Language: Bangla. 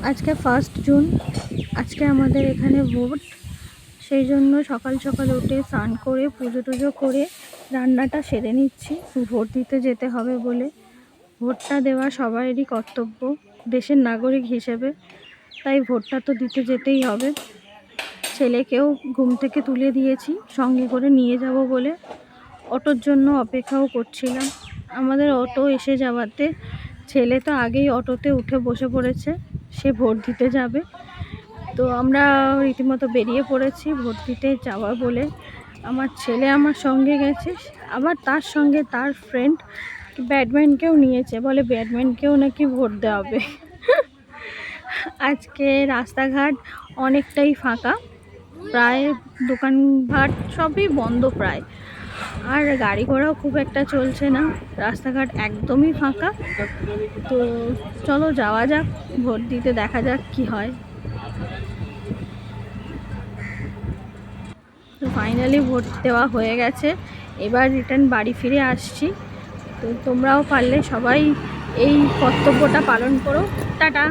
আজকে 1 জুন। আজকে আমাদের এখানে ভোট। সেই জন্য সকাল সকাল উঠে স্নান করে পুজো টুজো করে রান্নাটা সেরে নিচ্ছি, ভোট দিতে যেতে হবে বলে। ভোটটা দেওয়া সবারই কর্তব্য দেশের নাগরিক হিসেবে, তাই ভোটটা তো দিতে যেতেই হবে। ছেলেকেও ঘুম থেকে তুলে দিয়েছি, সঙ্গে করে নিয়ে যাব বলে। অটোর জন্য অপেক্ষাও করছিলাম। আমাদের অটো এসে যাওয়াতে ছেলে তো আগেই অটোতে উঠে বসে পড়েছে, সে ভোট দিতে যাবে। তো আমরা রীতিমতো বেরিয়ে পড়েছি ভোট দিতে যাওয়া বলে। আমার ছেলে আমার সঙ্গে গেছে, আবার তার সঙ্গে তার ফ্রেন্ড ব্যাটম্যানকেও নিয়েছে, বলে ব্যাটম্যানকেও নাকি ভোট দেওয়া হবে। আজকে রাস্তাঘাট অনেকটাই ফাঁকা, প্রায় দোকানঘাট সবই বন্ধ প্রায়, আর গাড়ি ঘোড়াও খুব একটা চলছে না, রাস্তাঘাট একদমই ফাঁকা। তো চলো যাওয়া যাক ভোট দিতে, দেখা যাক কি হয়। তো ফাইনালি ভোট দেওয়া হয়ে গেছে, এবার রিটার্ন বাড়ি ফিরে আসছি। তো তোমরাও পারলে সবাই এই কর্তব্যটা পালন করো। টাটা।